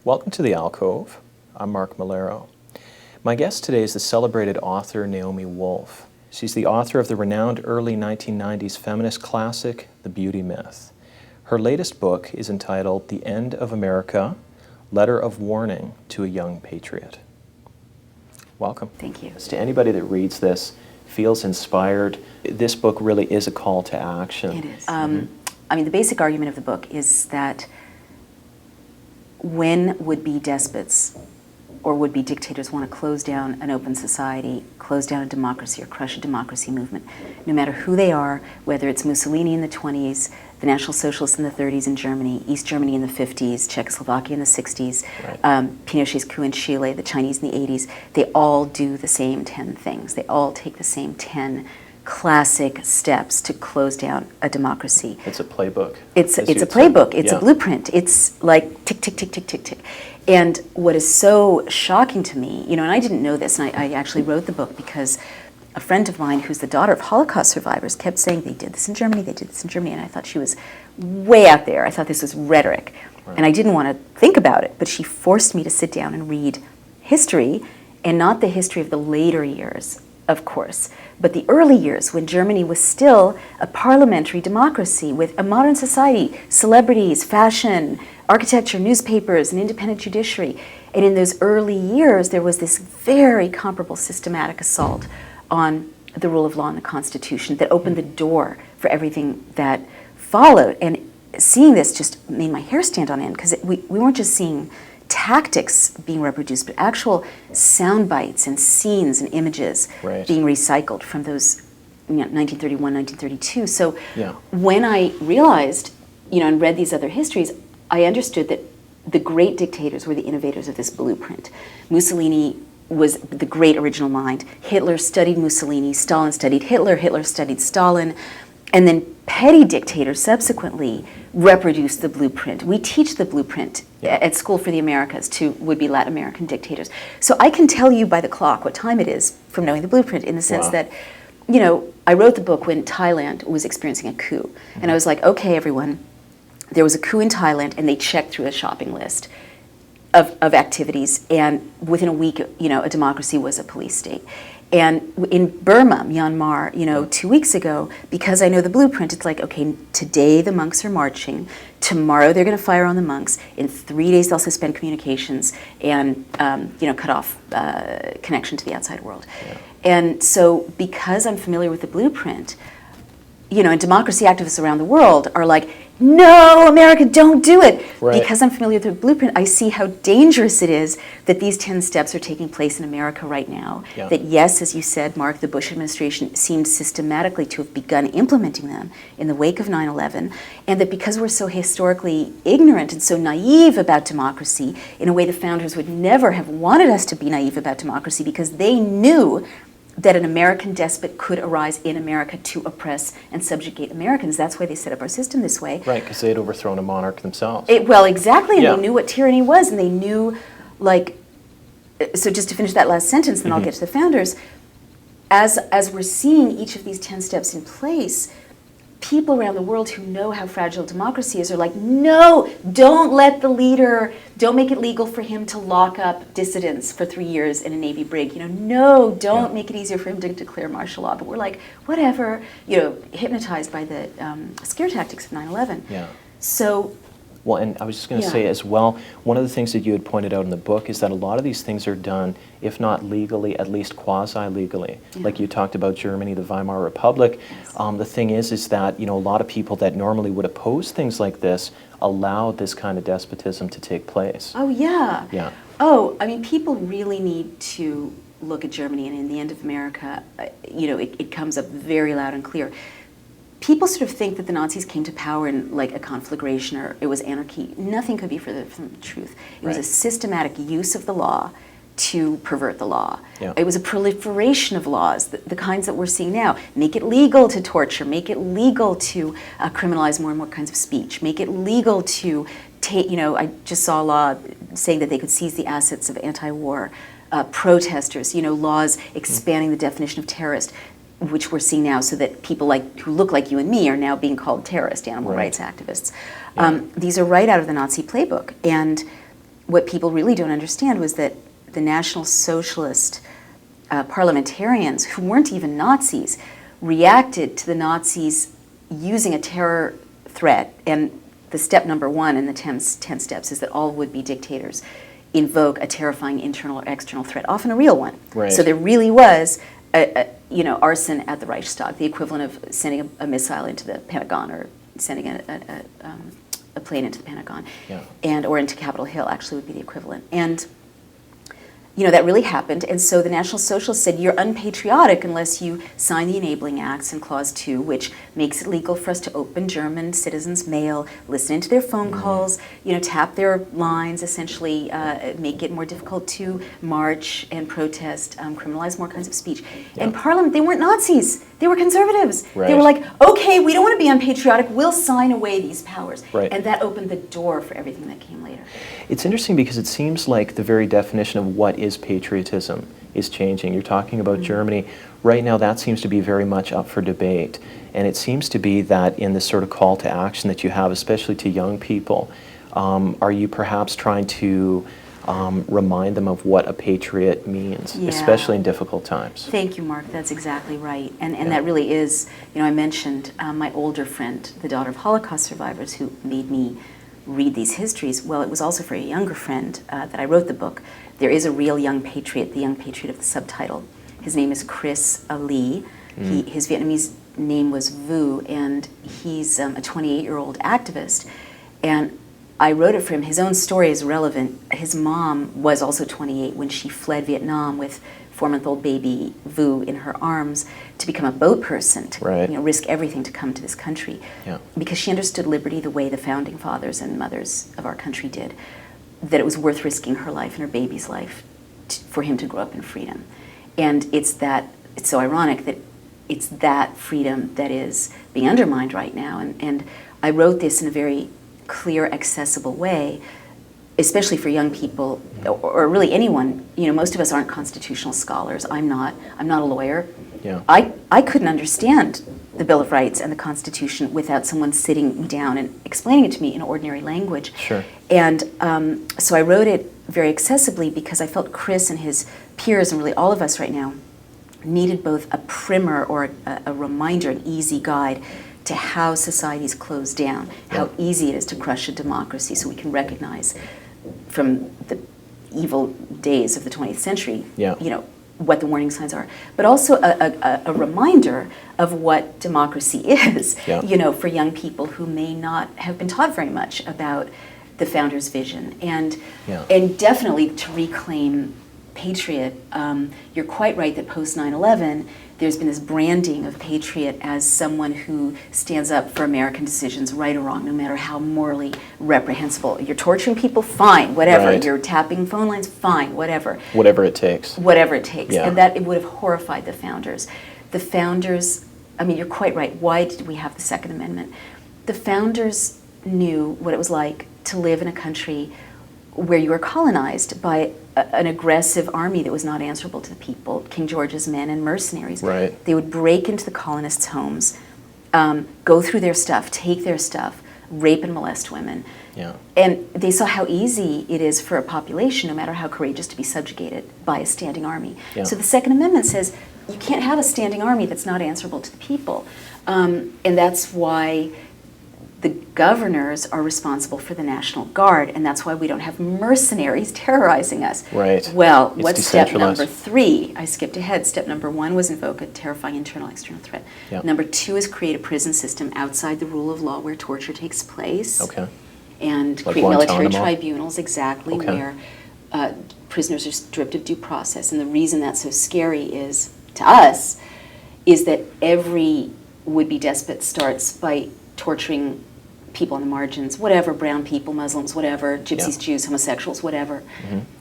Welcome to the Alcove. I'm Mark Malero. My guest today is the celebrated author Naomi Wolf. She's the author of the renowned early 1990s feminist classic, The Beauty Myth. Her latest book is entitled The End of America, Letter of Warning to a Young Patriot. Welcome. Thank you. To anybody that reads this, feels inspired, this book really is a call to action. It is. I mean, the basic argument of the book is that when would-be despots or would-be dictators want to close down an open society, close down a democracy, or crush a democracy movement, no matter who they are, whether it's Mussolini in the 20s, the National Socialists in the 30s in Germany, East Germany in the 50s, Czechoslovakia in the 60s, right. Pinochet's coup in Chile, the Chinese in the 80s, they all do the same 10 things. They all take the same 10 classic steps to close down a democracy. It's a playbook. It's a playbook. It's a blueprint. It's like tick, tick, tick, tick, tick, tick. And what is so shocking to me, and I didn't know this, and I actually wrote the book because a friend of mine who's the daughter of Holocaust survivors kept saying they did this in Germany, they did this in Germany, and I thought she was way out there. I thought this was rhetoric. Right. And I didn't want to think about it, but she forced me to sit down and read history, and not the history of the later years, of course, but the early years when Germany was still a parliamentary democracy with a modern society, celebrities, fashion, architecture, newspapers, an independent judiciary. And in those early years, there was this very comparable systematic assault on the rule of law and the Constitution that opened the door for everything that followed. And seeing this just made my hair stand on end, because we weren't just seeing tactics being reproduced, but actual sound bites and scenes and images being recycled from those 1931, 1932. So when I realized, and read these other histories, I understood that the great dictators were the innovators of this blueprint. Mussolini was the great original mind. Hitler studied Mussolini, Stalin studied Hitler, Hitler studied Stalin, and then petty dictators subsequently reproduced the blueprint. We teach the blueprint at School for the Americas to would-be Latin American dictators. So I can tell you by the clock what time it is from knowing the blueprint, in the sense that, I wrote the book when Thailand was experiencing a coup. And I was like, okay, everyone, there was a coup in Thailand, and they checked through a shopping list of activities, and within a week, a democracy was a police state. And in Burma, Myanmar, 2 weeks ago, because I know the blueprint, it's like, okay, today the monks are marching, tomorrow they're going to fire on the monks, in 3 days they'll suspend communications and, cut off connection to the outside world. Yeah. And so because I'm familiar with the blueprint, and democracy activists around the world are like, no, America, don't do it. Right. Because I'm familiar with the blueprint, I see how dangerous it is that these 10 steps are taking place in America right now. Yeah. That yes, as you said, Mark, the Bush administration seemed systematically to have begun implementing them in the wake of 9/11, and that because we're so historically ignorant and so naive about democracy, in a way the founders would never have wanted us to be naive about democracy, because they knew that an American despot could arise in America to oppress and subjugate Americans. That's why they set up our system this way. Right, because they had overthrown a monarch themselves. Well, exactly, and they knew what tyranny was, and they knew, so just to finish that last sentence, then I'll get to the founders. As we're seeing each of these 10 steps in place, people around the world who know how fragile democracy is are like, no, don't make it legal for him to lock up dissidents for 3 years in a Navy brig. No, don't make it easier for him to declare martial law. But we're like, whatever, hypnotized by the scare tactics of 9/11. Yeah. So. Well, and I was just going to say as well, one of the things that you had pointed out in the book is that a lot of these things are done, if not legally, at least quasi-legally. Yeah. Like you talked about Germany, the Weimar Republic. Yes. The thing is that, a lot of people that normally would oppose things like this allow this kind of despotism to take place. Oh, yeah. Yeah. Oh, I mean, people really need to look at Germany, and in the end of America, it comes up very loud and clear. People sort of think that the Nazis came to power in like a conflagration, or it was anarchy. Nothing could be further from the truth. It was a systematic use of the law to pervert the law. Yeah. It was a proliferation of laws, the kinds that we're seeing now. Make it legal to torture, make it legal to criminalize more and more kinds of speech, make it legal to take, I just saw a law saying that they could seize the assets of anti-war protesters, laws expanding the definition of terrorist, which we're seeing now, so that people who look like you and me are now being called terrorist animal rights activists. Yeah. These are right out of the Nazi playbook. And what people really don't understand was that the National Socialist parliamentarians, who weren't even Nazis, reacted to the Nazis using a terror threat. And the step number one in the 10 steps is that all would-be dictators invoke a terrifying internal or external threat, often a real one. Right. So there really was arson at the Reichstag, the equivalent of sending a missile into the Pentagon, or sending a plane into the Pentagon, or into Capitol Hill, actually would be the equivalent. And that really happened. And so the National Socialists said, you're unpatriotic unless you sign the Enabling Acts in Clause 2, which makes it legal for us to open German citizens' mail, listen into their phone calls, tap their lines, essentially make it more difficult to march and protest, criminalize more kinds of speech. And Parliament, they weren't Nazis. They were conservatives. Right. They were like, okay, we don't want to be unpatriotic. We'll sign away these powers. Right. And that opened the door for everything that came later. It's interesting because it seems like the very definition of what is patriotism is changing. You're talking about Germany. Right now, that seems to be very much up for debate. And it seems to be that in this sort of call to action that you have, especially to young people, are you perhaps trying to remind them of what a patriot means, especially in difficult times? Thank you, Mark. That's exactly right. And that really is, I mentioned my older friend, the daughter of Holocaust survivors, who made me read these histories. Well, it was also for a younger friend that I wrote the book. There is a real young patriot, the young patriot of the subtitle. His name is Chris Ali. His Vietnamese name was Vu, and he's a 28-year-old activist. And I wrote it for him. His own story is relevant. His mom was also 28 when she fled Vietnam with 4-month-old baby Vu in her arms to become a boat person, to risk everything to come to this country. Because she understood liberty the way the founding fathers and mothers of our country did, that it was worth risking her life and her baby's life for him to grow up in freedom. And it's so ironic that it's that freedom that is being undermined right now. And I wrote this in a very clear, accessible way, especially for young people, or really anyone. Most of us aren't constitutional scholars. I'm not a lawyer. I couldn't understand the Bill of Rights and the Constitution without someone sitting me down and explaining it to me in ordinary language. And so I wrote it very accessibly because I felt Chris and his peers, and really all of us right now, needed both a primer or a reminder, an easy guide to how societies close down, how easy it is to crush a democracy, so we can recognize from the evil days of the 20th century, what the warning signs are, but also a reminder of what democracy is, for young people who may not have been taught very much about the founders' vision, and definitely to reclaim patriot. You're quite right that post 9/11, there's been this branding of patriot as someone who stands up for American decisions, right or wrong, no matter how morally reprehensible. You're torturing people, fine, whatever. You're tapping phone lines, fine, whatever. Whatever it takes. Whatever it takes. And that it would have horrified the founders. The founders, you're quite right. Why did we have the Second Amendment? The founders knew what it was like to live in a country where you were colonized by an aggressive army that was not answerable to the people, King George's men and mercenaries. They would break into the colonists' homes, go through their stuff, take their stuff, rape and molest women. And they saw how easy it is for a population, no matter how courageous, to be subjugated by a standing army. So the Second Amendment says you can't have a standing army that's not answerable to the people. And that's why the governors are responsible for the National Guard, and that's why we don't have mercenaries terrorizing us. Well, what's step number 3? I skipped ahead. Step number 1 was invoke a terrifying internal external threat. Number 2 is create a prison system outside the rule of law where torture takes place. And like create military tribunals, where prisoners are stripped of due process. And the reason that's so scary is, to us, is that every would-be despot starts by torturing people on the margins, whatever, brown people, Muslims, whatever, gypsies, Jews, homosexuals, whatever.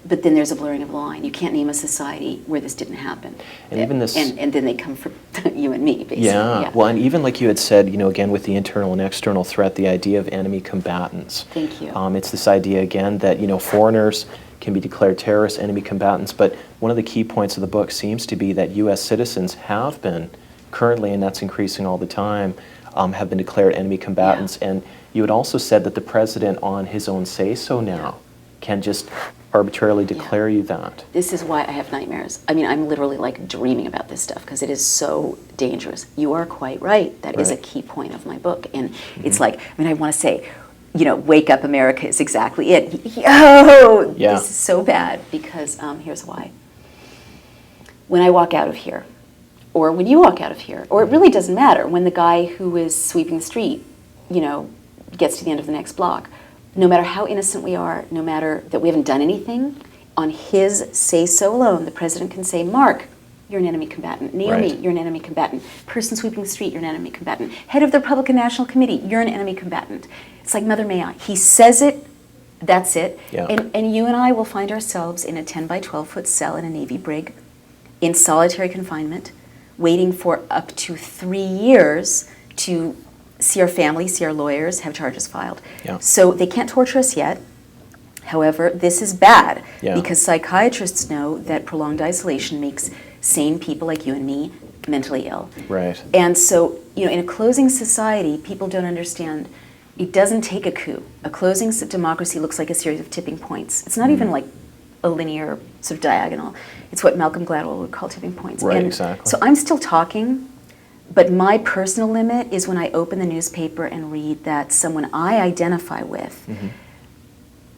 But then there's a blurring of the line. You can't name a society where this didn't happen. And even this, and then they come for you and me, basically. Well, and even like you had said, again, with the internal and external threat, the idea of enemy combatants. Thank you. It's this idea, again, that, foreigners can be declared terrorist enemy combatants, but one of the key points of the book seems to be that U.S. citizens have been currently, and that's increasing all the time, have been declared enemy combatants. And you had also said that the president, on his own say-so now, can just arbitrarily declare you that. This is why I have nightmares. I mean, I'm literally like dreaming about this stuff because it is so dangerous. You are quite right. That is a key point of my book. And it's like, I mean, I want to say, you know, Wake Up America is exactly it. Yo, this is so bad because here's why. When I walk out of here, or when you walk out of here, or it really doesn't matter, when the guy who is sweeping the street, you know, gets to the end of the next block, no matter how innocent we are, no matter that we haven't done anything, on his say-so alone, the president can say, Mark, you're an enemy combatant. Naomi, you're an enemy combatant. Person sweeping the street, you're an enemy combatant. Head of the Republican National Committee, you're an enemy combatant. It's like Mother May I. He says it, that's it. Yeah. And you and I will find ourselves in a 10 by 12 foot cell in a Navy brig, in solitary confinement, waiting for up to 3 years to see our family, see our lawyers, have charges filed. Yeah. So they can't torture us yet. However, this is bad because psychiatrists know that prolonged isolation makes sane people like you and me mentally ill. Right. And so, you know, in a closing society, people don't understand it doesn't take a coup. A closing democracy looks like a series of tipping points. It's not even like a linear sort of diagonal. It's what Malcolm Gladwell would call tipping points. Right, and exactly. So I'm still talking, but my personal limit is when I open the newspaper and read that someone I identify with,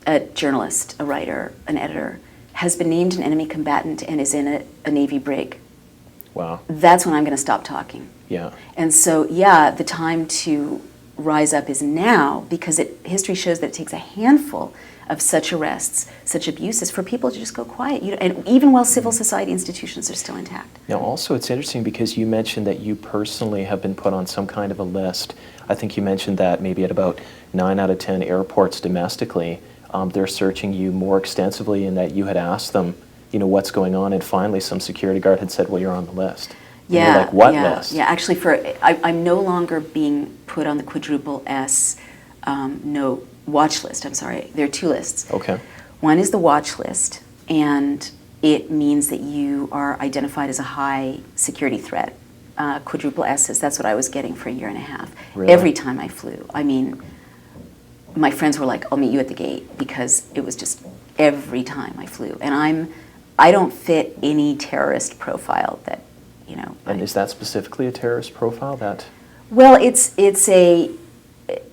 a journalist, a writer, an editor, has been named an enemy combatant and is in a Navy brig. Wow. That's when I'm going to stop talking. Yeah. And so, yeah, the time to rise up is now because history shows that it takes a handful of such arrests, such abuses, for people to just go quiet, and even while civil society institutions are still intact. Now, also, it's interesting because you mentioned that you personally have been put on some kind of a list. I think you mentioned that maybe at about 9 out of 10 airports domestically, they're searching you more extensively, and that you had asked them, you know, what's going on, and finally some security guard had said, well, you're on the list. And you're like, what list? Yeah, actually, I'm no longer being put on the quadruple S no watch list. I'm sorry. There are 2 lists. Okay. One is the watch list, and it means that you are identified as a high security threat. Quadruple S's, that's what I was getting for a year and a half. Really? Every time I flew. I mean, my friends were like, I'll meet you at the gate, because it was just every time I flew. And I don't fit any terrorist profile that, you know. And is that specifically a terrorist profile? Well,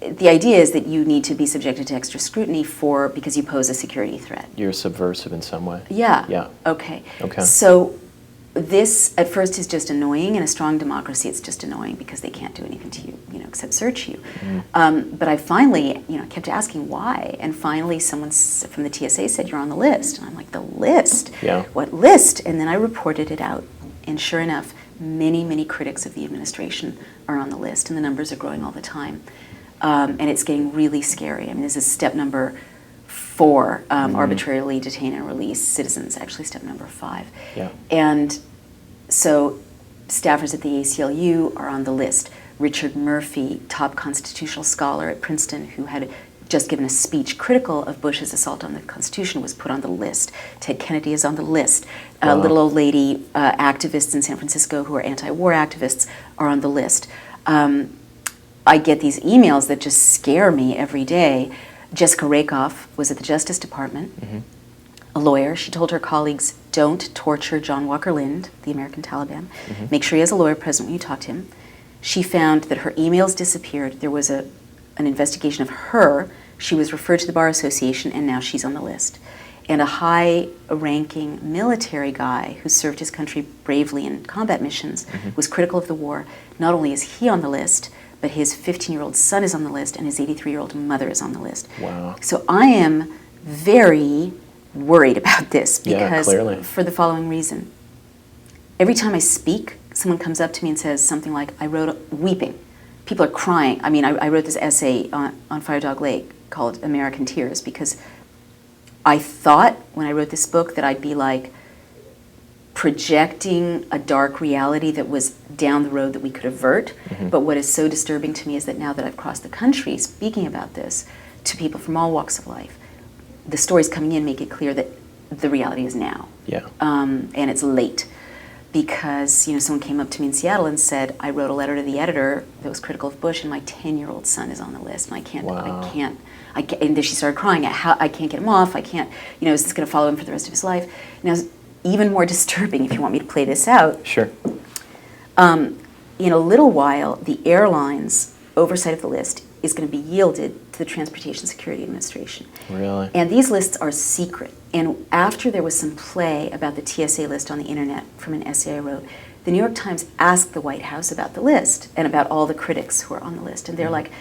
the idea is that you need to be subjected to extra scrutiny because you pose a security threat. You're subversive in some way. Yeah. Yeah. Okay. Okay. So this at first is just annoying. In a strong democracy, it's just annoying because they can't do anything to you, you know, except search you. But I finally, you know, kept asking why, and finally someone from the TSA said, you're on the list. And I'm like, the list? Yeah. What list? And then I reported it out. And sure enough, many, many critics of the administration are on the list, and the numbers are growing all the time. And it's getting really scary. I mean, this is step number 4, arbitrarily detain and release citizens, actually step number 5. Yeah. And so staffers at the ACLU are on the list. Richard Murphy, top constitutional scholar at Princeton, who had just given a speech critical of Bush's assault on the Constitution, was put on the list. Ted Kennedy is on the list. Wow. Little old lady activists in San Francisco who are anti-war activists are on the list. I get these emails that just scare me every day. Jessica Rakoff was at the Justice Department, a lawyer. She told her colleagues, don't torture John Walker Lind, the American Taliban. Make sure he has a lawyer present when you talk to him. She found that her emails disappeared. There was an investigation of her. She was referred to the Bar Association, and now she's on the list. And a high-ranking military guy who served his country bravely in combat missions was critical of the war. Not only is he on the list, but his 15-year-old son is on the list, and his 83-year-old mother is on the list. Wow. So I am very worried about this because for the following reason. Every time I speak, someone comes up to me and says something like, weeping. People are crying. I mean, I wrote this essay on Fire Dog Lake called American Tears because I thought when I wrote this book that I'd be like projecting a dark reality that was down the road that we could avert. But what is so disturbing to me is that now that I've crossed the country speaking about this to people from all walks of life, the stories coming in make it clear that the reality is now. Yeah. And it's late. Because, you know, someone came up to me in Seattle and said, I wrote a letter to the editor that was critical of Bush, and my 10-year-old son is on the list, and I can't, And then she started crying. I can't get him off. I can't, is this going to follow him for the rest of his life? Now, even more disturbing, if you want me to play this out. Sure. In a little while, the airline's oversight of the list is going to be yielded to the Transportation Security Administration. Really? And these lists are secret. And after there was some play about the TSA list on the internet from an essay I wrote, the New York Times asked the White House about the list and about all the critics who are on the list. And they're like,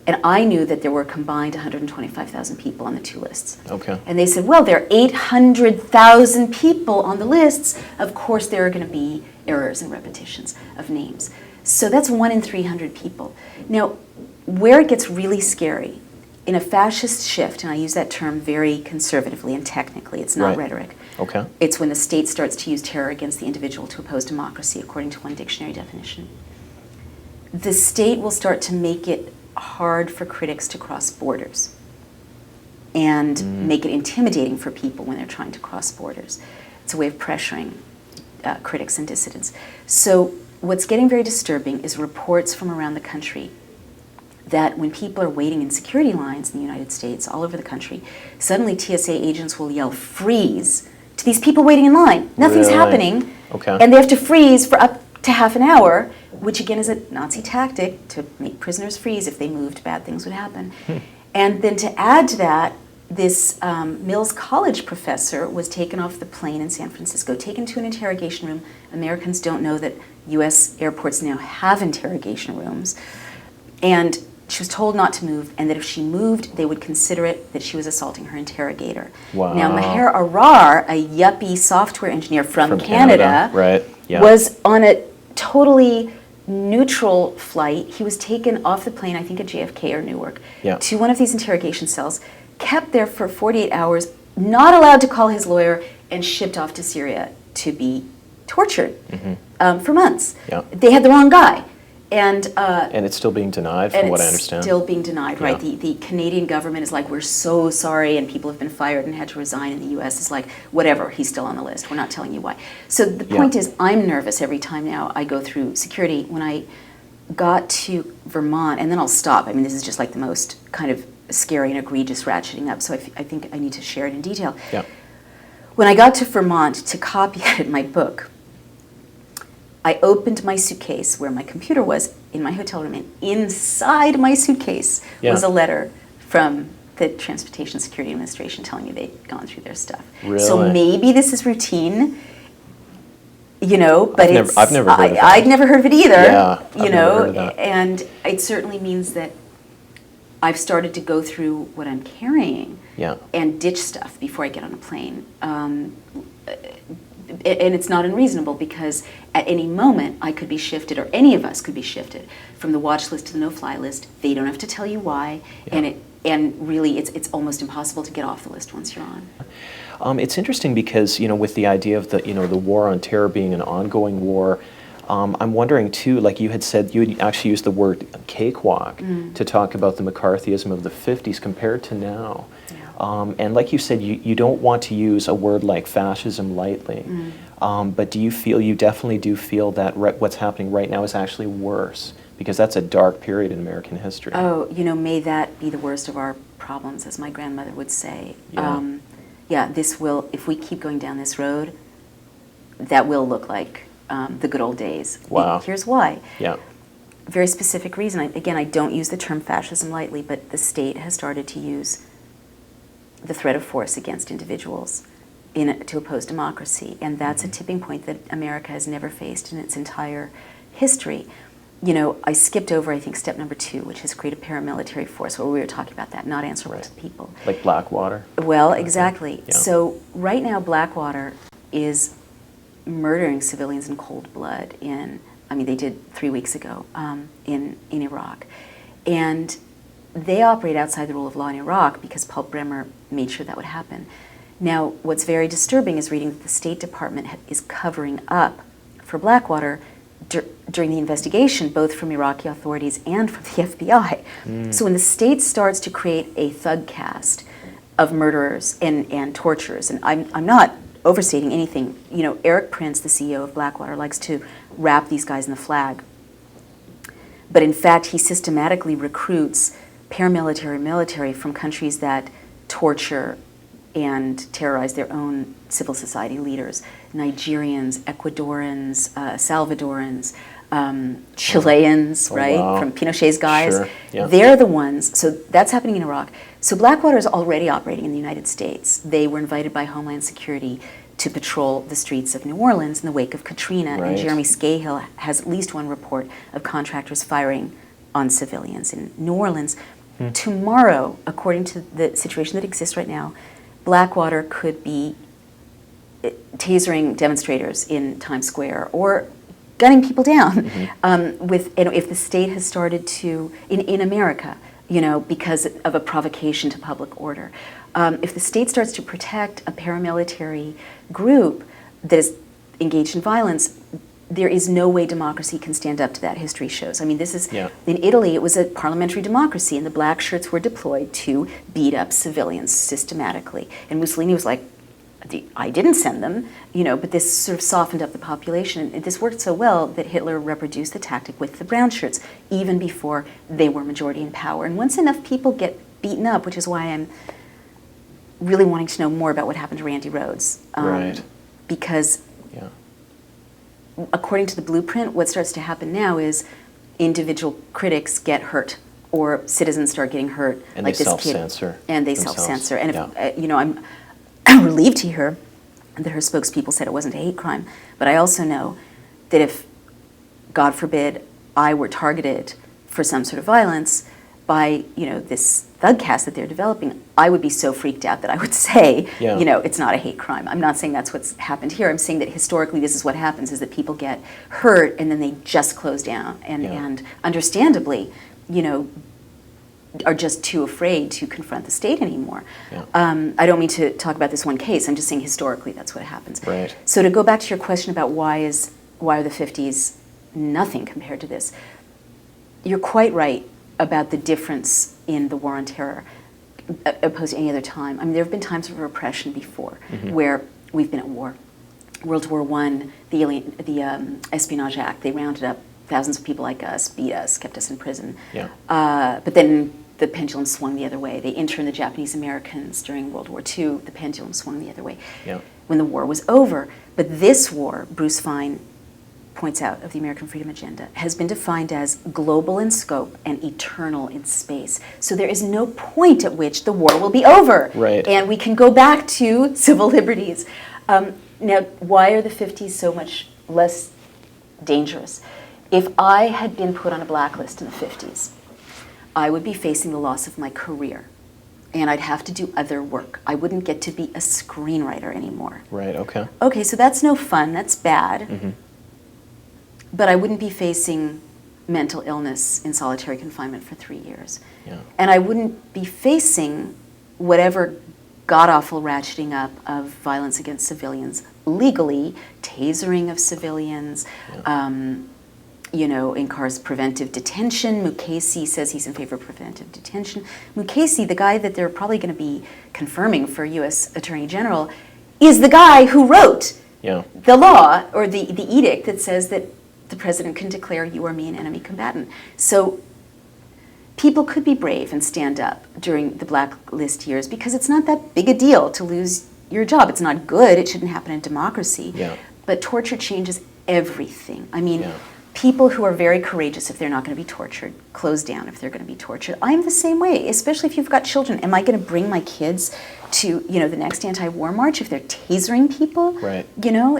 and I knew that there were combined 125,000 people on the two lists. Okay. And they said, well, there are 800,000 people on the lists. Of course, there are going to be errors and repetitions of names. So that's 1 in 300 people. Now, where it gets really scary, in a fascist shift, and I use that term very conservatively and technically, it's not rhetoric. Okay. It's when the state starts to use terror against the individual to oppose democracy, according to one dictionary definition. The state will start to make it hard for critics to cross borders and make it intimidating for people when they're trying to cross borders. It's a way of pressuring critics and dissidents. So what's getting very disturbing is reports from around the country that when people are waiting in security lines in the United States, all over the country, suddenly TSA agents will yell, freeze, to these people waiting in line. Nothing's happening. Okay. And they have to freeze for up to half an hour, which again is a Nazi tactic to make prisoners freeze. If they moved, bad things would happen. And then to add to that, this Mills College professor was taken off the plane in San Francisco, taken to an interrogation room. Americans don't know that U.S. airports now have interrogation rooms. And she was told not to move, and that if she moved, they would consider it that she was assaulting her interrogator. Wow. Now, Maher Arar, a yuppie software engineer from Canada, was on a totally neutral flight. He was taken off the plane, I think at JFK or Newark, to one of these interrogation cells, kept there for 48 hours, not allowed to call his lawyer, and shipped off to Syria to be tortured for months. They had the wrong guy. And it's still being denied, from what I understand. It's still being denied, right? The Canadian government is like, we're so sorry, and people have been fired and had to resign. And the U.S. is like, whatever, he's still on the list. We're not telling you why. So the point is, I'm nervous every time now I go through security. When I got to Vermont, and then I'll stop. I mean, this is just like the most kind of scary and egregious ratcheting up. So I think I need to share it in detail. When I got to Vermont to copy edit my book, I opened my suitcase where my computer was in my hotel room, and inside my suitcase was a letter from the Transportation Security Administration telling me they'd gone through their stuff. Really? So maybe this is routine, but I've never heard of it. I'd never heard of it either. I've never heard of that. And it certainly means that I've started to go through what I'm carrying and ditch stuff before I get on a plane. And it's not unreasonable, because at any moment I could be shifted, or any of us could be shifted from the watch list to the no-fly list. They don't have to tell you why, and really it's almost impossible to get off the list once you're on. It's interesting because, with the idea of the war on terror being an ongoing war, I'm wondering too, like you had said, you had actually used the word cakewalk to talk about the McCarthyism of the 50s compared to now. And like you said, you don't want to use a word like fascism lightly, but you definitely do feel that what's happening right now is actually worse, because that's a dark period in American history. Oh, may that be the worst of our problems, as my grandmother would say. This will, if we keep going down this road, that will look like the good old days. Wow. Here's why. Very specific reason. Again, I don't use the term fascism lightly, but the state has started to use the threat of force against individuals to oppose democracy. And that's a tipping point that America has never faced in its entire history. I skipped over, I think, step number 2, which is create a paramilitary force, where we were talking about that, not answerable to people. Like Blackwater? Well, exactly. So right now, Blackwater is murdering civilians in cold blood they did 3 weeks ago in Iraq. And they operate outside the rule of law in Iraq because Paul Bremer made sure that would happen. Now, what's very disturbing is reading that the State Department is covering up for Blackwater during the investigation, both from Iraqi authorities and from the FBI. So when the state starts to create a thug caste of murderers and torturers, and I'm not overstating anything, Eric Prince, the CEO of Blackwater, likes to wrap these guys in the flag. But in fact, he systematically recruits paramilitary, military from countries that torture and terrorize their own civil society leaders. Nigerians, Ecuadorians, Salvadorans, Chileans, right, wow. from Pinochet's guys. Sure. Yeah. They're the ones, so that's happening in Iraq. So Blackwater is already operating in the United States. They were invited by Homeland Security to patrol the streets of New Orleans in the wake of Katrina, right. and Jeremy Scahill has at least one report of contractors firing on civilians in New Orleans. Tomorrow, according to the situation that exists right now, Blackwater could be tasering demonstrators in Times Square or gunning people down. If the state has started to, in America, because of a provocation to public order, if the state starts to protect a paramilitary group that is engaged in violence, there is no way democracy can stand up to that, history shows. I mean, this is, in Italy, it was a parliamentary democracy, and the black shirts were deployed to beat up civilians systematically. And Mussolini was like, I didn't send them, but this sort of softened up the population. And this worked so well that Hitler reproduced the tactic with the brown shirts, even before they were majority in power. And once enough people get beaten up, which is why I'm really wanting to know more about what happened to Randy Rhoads. Right. Because according to the blueprint, what starts to happen now is individual critics get hurt, or citizens start getting hurt. And like they this kid, self-censor. and they self-censor. And if, I'm relieved to hear that her spokespeople said it wasn't a hate crime, but I also know that if, God forbid, I were targeted for some sort of violence by, this thug cast that they're developing, I would be so freaked out that I would say, it's not a hate crime. I'm not saying that's what's happened here. I'm saying that historically this is what happens, is that people get hurt and then they just close down. And understandably, are just too afraid to confront the state anymore. I don't mean to talk about this one case. I'm just saying historically that's what happens. Right. So to go back to your question about why are the 50s nothing compared to this, you're quite right about the difference in the war on terror opposed to any other time. I mean, there have been times of repression before where we've been at war. World War I, the Espionage Act, they rounded up thousands of people like us, beat us, kept us in prison. But then the pendulum swung the other way. They interned the Japanese Americans during World War II. The pendulum swung the other way when the war was over. But this war, Bruce Fein points out, of the American Freedom Agenda, has been defined as global in scope and eternal in space. So there is no point at which the war will be over. Right. And we can go back to civil liberties. Now, why are the 50s so much less dangerous? If I had been put on a blacklist in the 50s, I would be facing the loss of my career, and I'd have to do other work. I wouldn't get to be a screenwriter anymore. Right, okay. Okay, so that's no fun, that's bad. But I wouldn't be facing mental illness in solitary confinement for 3 years. And I wouldn't be facing whatever god-awful ratcheting up of violence against civilians legally, tasering of civilians, preventive detention. Mukasey says he's in favor of preventive detention. Mukasey, the guy that they're probably going to be confirming for U.S. Attorney General, is the guy who wrote the law, or the edict that says that the president can declare you or me an enemy combatant. So people could be brave and stand up during the blacklist years, because it's not that big a deal to lose your job. It's not good. It shouldn't happen in democracy. But torture changes everything. I mean, people who are very courageous, if they're not going to be tortured, close down if they're going to be tortured. I'm the same way, especially if you've got children. Am I going to bring my kids to, the next anti-war march if they're tasering people? Right.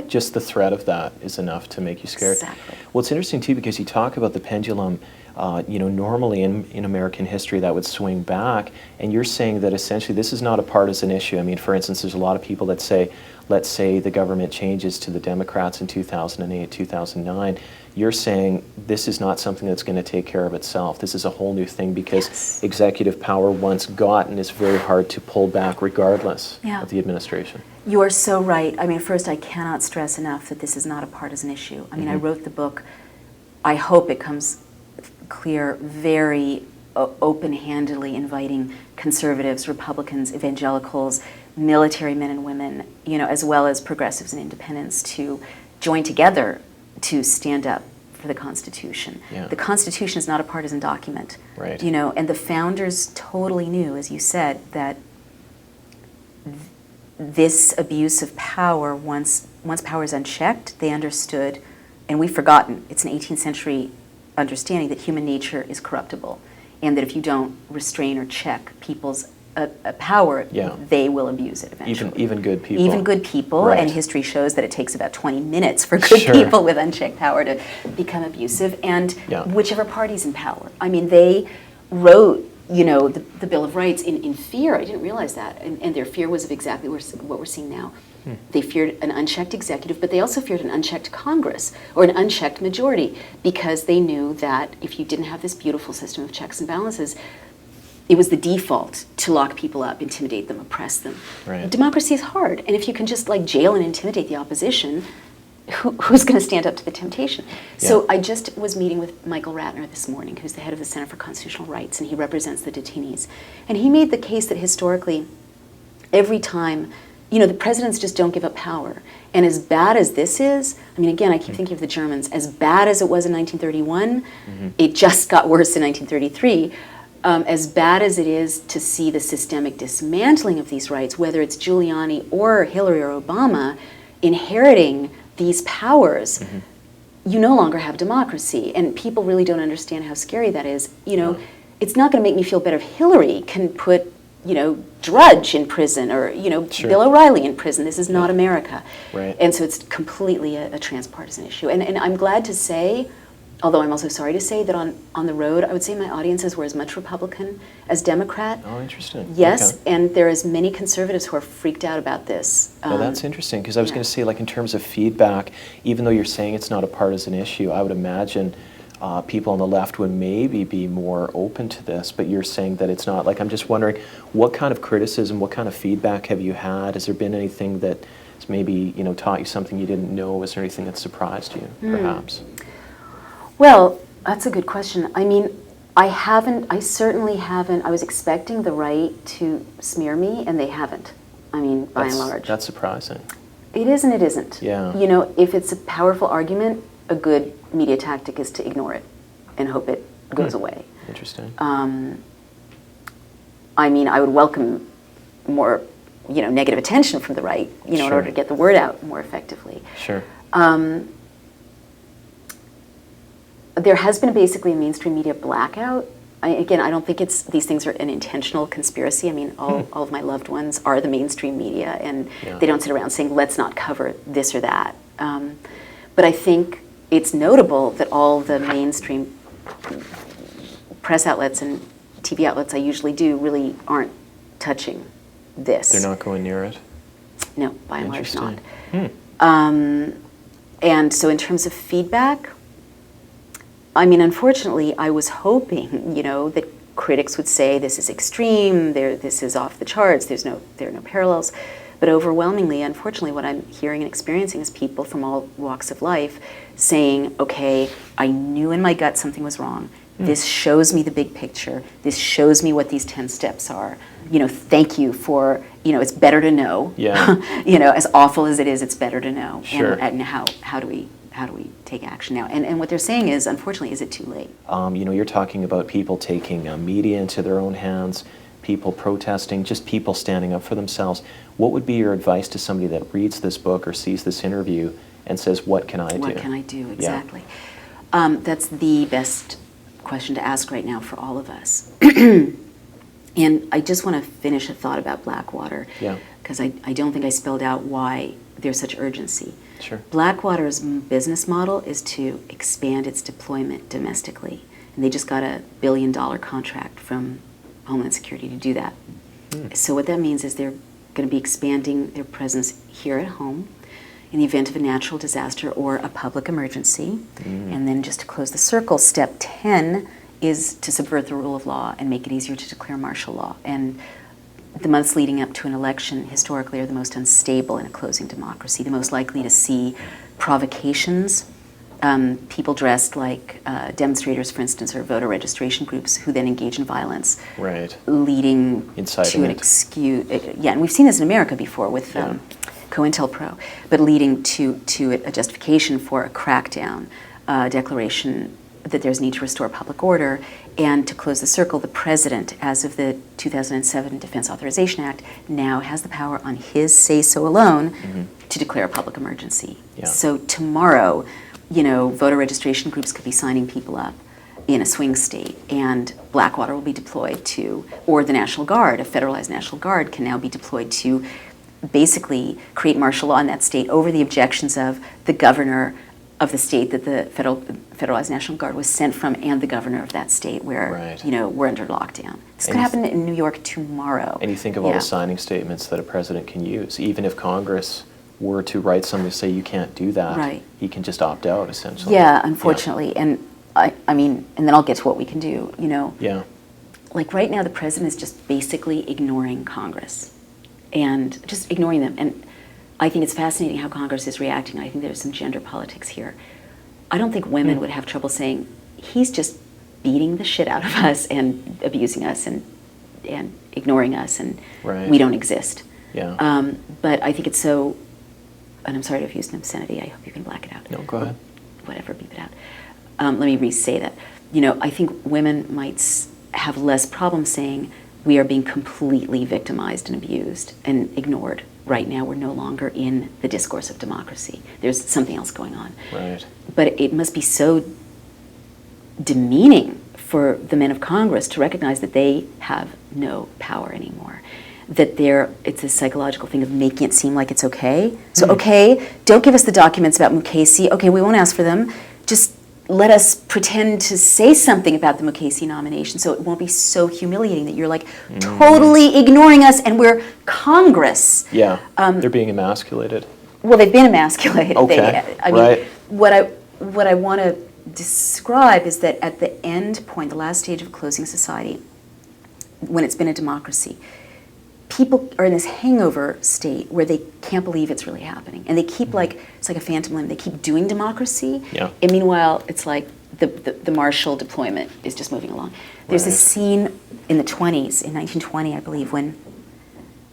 Just the threat of that is enough to make you scared. Exactly. Well, it's interesting, too, because you talk about the pendulum. Normally in American history that would swing back, and you're saying that essentially this is not a partisan issue. I mean, for instance, there's a lot of people that say, let's say the government changes to the Democrats in 2008, 2009. You're saying this is not something that's going to take care of itself. This is a whole new thing, because executive power, once gotten, is very hard to pull back regardless of the administration. You are so right. I mean, first, I cannot stress enough that this is not a partisan issue. I mean, I wrote the book. I hope it comes clear, very open-handedly inviting conservatives, Republicans, evangelicals, military men and women, as well as progressives and independents, to join together to stand up for the Constitution. Yeah. The Constitution is not a partisan document. Right. You know, and the founders totally knew, as you said, that this abuse of power, once power is unchecked, they understood, and we've forgotten, it's an 18th century understanding that human nature is corruptible, and that if you don't restrain or check people's power, they will abuse it eventually. Even good people. Even good people, right. and history shows that it takes about 20 minutes for good people with unchecked power to become abusive, and whichever party's in power. I mean, they wrote, you know, the Bill of Rights in fear. I didn't realize that, and their fear was of exactly what we're seeing now. They feared an unchecked executive, but they also feared an unchecked Congress or an unchecked majority, because they knew that if you didn't have this beautiful system of checks and balances, it was the default to lock people up, intimidate them, oppress them. Right. Democracy is hard, and if you can just like jail and intimidate the opposition, who's going to stand up to the temptation? So I just was meeting with Michael Ratner this morning, who's the head of the Center for Constitutional Rights, and he represents the detainees. And he made the case that historically, every time, you know, the presidents just don't give up power. And as bad as this is, I mean, again, I keep thinking of the Germans, as bad as it was in 1931, it just got worse in 1933. As bad as it is to see the systemic dismantling of these rights, whether it's Giuliani or Hillary or Obama inheriting these powers, you no longer have democracy. And people really don't understand how scary that is. You know, it's not going to make me feel better if Hillary can put, you know, Drudge in prison, or, you know, Bill O'Reilly in prison. This is not America. Right. And so it's completely a transpartisan issue. And I'm glad to say, although I'm also sorry to say, that on the road, I would say my audiences were as much Republican as Democrat. Oh, interesting. Yes, okay. and there is many conservatives who are freaked out about this. Well, that's interesting, because I was going to say, like, in terms of feedback, even though you're saying it's not a partisan issue, I would imagine people on the left would maybe be more open to this, but you're saying that it's not. Like, I'm just wondering, what kind of criticism, what kind of feedback have you had? Has there been anything that has maybe, you know, taught you something you didn't know? Was there anything that surprised you, perhaps? Well, that's a good question. I mean, I certainly haven't. I was expecting the right to smear me, and they haven't. I mean, by and large. That's surprising. It is and it isn't. Yeah. You know, if it's a powerful argument, a good media tactic is to ignore it and hope it goes away. Interesting. I mean, I would welcome more, you know, negative attention from the right, you know, in order to get the word out more effectively. Sure. There has been basically a mainstream media blackout. I don't think these things are an intentional conspiracy. I mean, all of my loved ones are the mainstream media, and they don't sit around saying, let's not cover this or that. But I think it's notable that all the mainstream press outlets and TV outlets I usually do really aren't touching this. They're not going near it? No, by and large not. Hmm. And so in terms of feedback, I mean, unfortunately, I was hoping, you know, that critics would say this is extreme, this is off the charts, there are no parallels. But overwhelmingly, unfortunately, what I'm hearing and experiencing is people from all walks of life saying, okay, I knew in my gut something was wrong. This shows me the big picture. This shows me what these 10 steps are. You know, thank you for, you know, it's better to know. Yeah. You know, as awful as it is, it's better to know. Sure. And how do we take action now? And what they're saying is, unfortunately, is it too late? You know, you're talking about people taking media into their own hands, people protesting, just people standing up for themselves. What would be your advice to somebody that reads this book or sees this interview and says, what can I do? What can I do, exactly. Yeah. That's the best question to ask right now for all of us. And I just want to finish a thought about Blackwater, because I don't think I spelled out why there's such urgency. Sure. Blackwater's business model is to expand its deployment domestically, and they just got a $1 billion contract from Homeland Security to do that. So what that means is they're going to be expanding their presence here at home in the event of a natural disaster or a public emergency. And then just to close the circle, step 10 is to subvert the rule of law and make it easier to declare martial law. And the months leading up to an election historically are the most unstable in a closing democracy, the most likely to see provocations, people dressed like demonstrators, for instance, or voter registration groups who then engage in violence, leading to an excuse. Yeah, and we've seen this in America before with COINTELPRO, but leading to a justification for a crackdown. declaration that there's need to restore public order. And to close the circle, the president, as of the 2007 Defense Authorization Act, now has the power on his say-so alone to declare a public emergency. Yeah. So tomorrow, voter registration groups could be signing people up in a swing state, and Blackwater will be deployed to, or the National Guard, a federalized National Guard, can now be deployed to basically create martial law in that state over the objections of the governor of the state that the federalized National Guard was sent from, and the governor of that state where, we're under lockdown. This could happen in New York tomorrow. And you think of all the signing statements that a president can use. Even if Congress were to write something to say you can't do that, he can just opt out, essentially. Yeah, unfortunately. Yeah. And I mean, and then I'll get to what we can do, Yeah. Like right now, the president is just basically ignoring Congress and just ignoring them. And I think it's fascinating how Congress is reacting. I think there's some gender politics here. I don't think women would have trouble saying, he's just beating the shit out of us and abusing us and ignoring us, and we don't exist. Yeah. But I think it's so, and I'm sorry to have used an obscenity. I hope you can black it out. No, go ahead. Whatever, beep it out. Let me re-say that. I think women might have less problem saying we are being completely victimized and abused and ignored. Right now, we're no longer in the discourse of democracy. There's something else going on. Right. But it must be so demeaning for the men of Congress to recognize that they have no power anymore. That it's a psychological thing of making it seem like it's okay. So, okay, don't give us the documents about Mukasey. Okay, we won't ask for them. Just let us pretend to say something about the Mukasey nomination so it won't be so humiliating that you're like totally ignoring us and we're Congress. Yeah, they're being emasculated. Well, they've been emasculated. Okay, I mean, what I want to describe is that at the end point, the last stage of a closing society, when it's been a democracy, people are in this hangover state where they can't believe it's really happening. And they keep it's like a phantom limb, they keep doing democracy. Yeah. And meanwhile, it's like the Marshall deployment is just moving along. There's this scene in the 20s, in 1920, I believe, when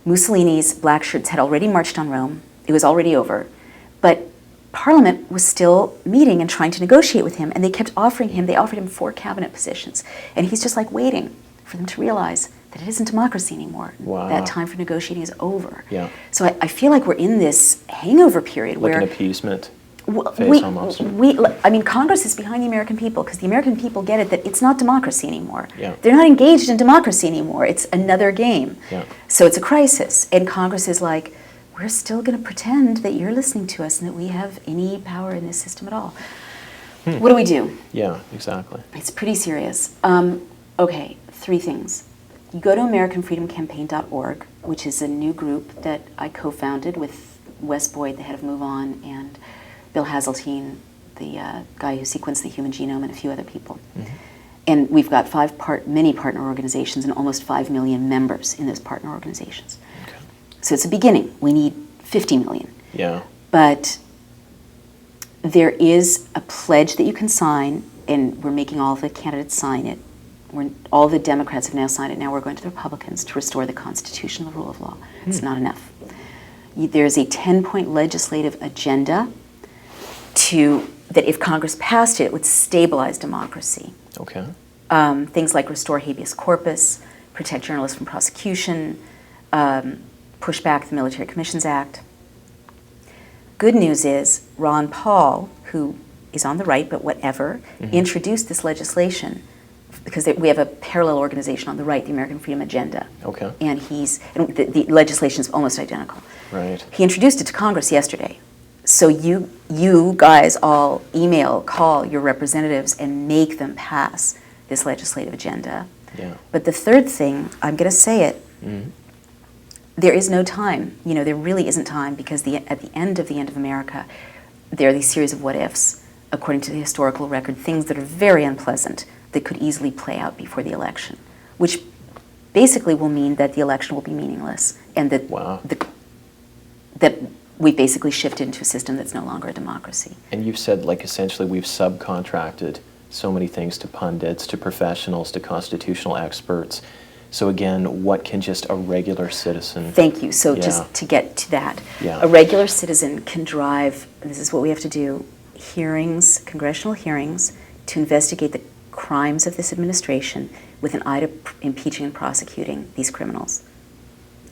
Mussolini's black shirts had already marched on Rome. It was already over. But Parliament was still meeting and trying to negotiate with him, and they offered him 4 cabinet positions. And he's just like waiting for them to realize that it isn't democracy anymore. Wow. That time for negotiating is over. Yeah. So I feel like we're in this hangover period like where an appeasement phase almost. Congress is behind the American people because the American people get it that it's not democracy anymore. Yeah. They're not engaged in democracy anymore. It's another game. Yeah. So it's a crisis, and Congress is like, we're still going to pretend that you're listening to us and that we have any power in this system at all. What do we do? Yeah, exactly. It's pretty serious. Okay, 3 things. You go to AmericanFreedomCampaign.org, which is a new group that I co-founded with Wes Boyd, the head of Move On, and Bill Hazeltine, the guy who sequenced the human genome, and a few other people. And we've got many partner organizations and almost 5 million members in those partner organizations. Okay. So it's a beginning. We need 50 million. Yeah. But there is a pledge that you can sign, and we're making all the candidates sign it. All the Democrats have now signed it. Now we're going to the Republicans to restore the Constitution and the rule of law. It's not enough. There's a 10-point legislative agenda that if Congress passed it would stabilize democracy. Okay. Things like restore habeas corpus, protect journalists from prosecution, push back the Military Commissions Act. Good news is Ron Paul, who is on the right, but whatever, introduced this legislation because we have a parallel organization on the right, the American Freedom Agenda. Okay. And the legislation is almost identical. Right. He introduced it to Congress yesterday. So you guys all email, call your representatives and make them pass this legislative agenda. Yeah. But the third thing, I'm going to say it, there is no time. There really isn't time because at the end of America, there are these series of what-ifs, according to the historical record, things that are very unpleasant that could easily play out before the election, which basically will mean that the election will be meaningless and that that we basically shifted into a system that's no longer a democracy. And you've said, essentially we've subcontracted so many things to pundits, to professionals, to constitutional experts. So again, what can just a regular citizen... Thank you. So just to get to that, Yeah. a regular citizen can drive, this is what we have to do, hearings, congressional hearings, to investigate the crimes of this administration with an eye to impeaching and prosecuting these criminals.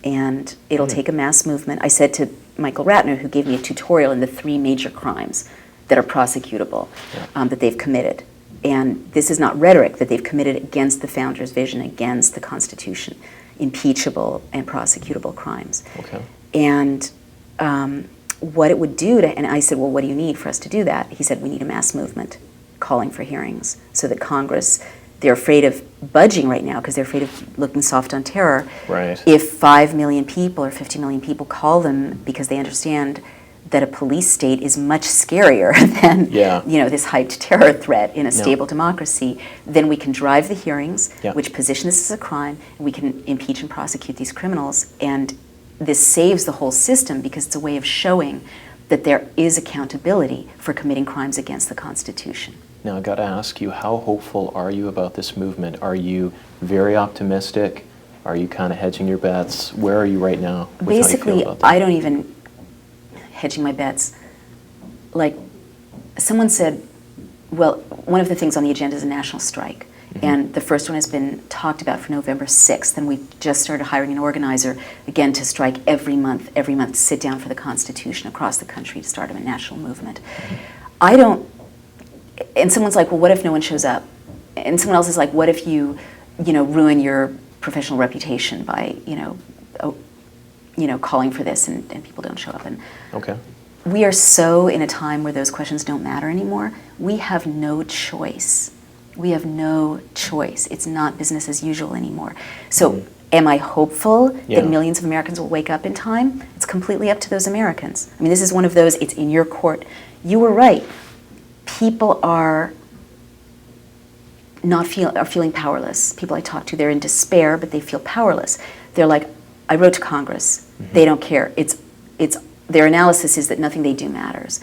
And it'll take a mass movement. I said to Michael Ratner, who gave me a tutorial in the 3 major crimes that are prosecutable, that they've committed. And this is not rhetoric, that they've committed against the founders' vision, against the Constitution, impeachable and prosecutable crimes. Okay. And what it would do to, and I said, well, what do you need for us to do that? He said, we need a mass movement calling for hearings so that Congress, they're afraid of budging right now because they're afraid of looking soft on terror. Right. If 5 million people or 50 million people call them because they understand that a police state is much scarier than this hyped terror threat in a stable democracy, then we can drive the hearings, which position this as a crime, and we can impeach and prosecute these criminals. And this saves the whole system because it's a way of showing that there is accountability for committing crimes against the Constitution. Now, I've got to ask you, how hopeful are you about this movement? Are you very optimistic? Are you kind of hedging your bets? Where are you right now? Basically, I don't even hedging my bets. Like, someone said, well, one of the things on the agenda is a national strike. And the first one has been talked about for November 6th, and we've just started hiring an organizer, again, to strike every month, sit down for the Constitution across the country to start a national movement. I don't, and someone's like, well, what if no one shows up? And someone else is like, what if you ruin your professional reputation by, calling for this and people don't show up? And we are so in a time where those questions don't matter anymore. We have no choice. We have no choice. It's not business as usual anymore. So am I hopeful that millions of Americans will wake up in time? It's completely up to those Americans. I mean, this is one of those, it's in your court. You were right. People are feeling powerless. People I talk to, they're in despair, but they feel powerless. They're like, I wrote to Congress. They don't care. It's their analysis is that nothing they do matters.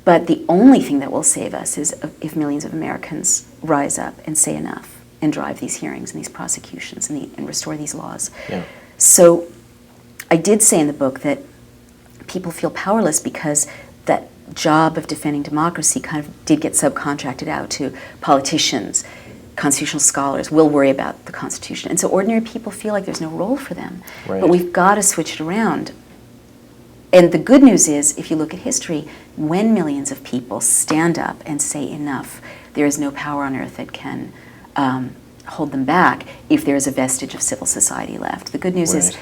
But the only thing that will save us is if millions of Americans rise up and say enough and drive these hearings and these prosecutions and restore these laws. So I did say in the book that people feel powerless because that job of defending democracy kind of did get subcontracted out to politicians, constitutional scholars. We'll worry about the Constitution. And so ordinary people feel like there's no role for them. But we've got to switch it around. And the good news is, if you look at history, when millions of people stand up and say enough, there is no power on earth that can hold them back if there is a vestige of civil society left. The good news is,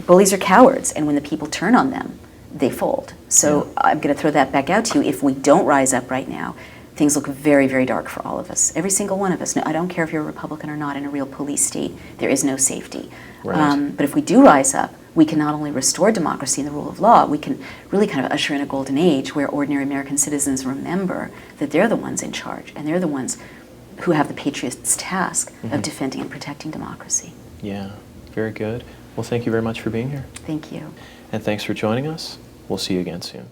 bullies are cowards, and when the people turn on them, they fold. So I'm going to throw that back out to you. If we don't rise up right now, things look very, very dark for all of us. Every single one of us. No, I don't care if you're a Republican or not. In a real police state, there is no safety. But if we do rise up, we can not only restore democracy and the rule of law, we can really kind of usher in a golden age where ordinary American citizens remember that they're the ones in charge, and they're the ones who have the patriots' task of defending and protecting democracy. Yeah, very good. Well, thank you very much for being here. Thank you. And thanks for joining us. We'll see you again soon.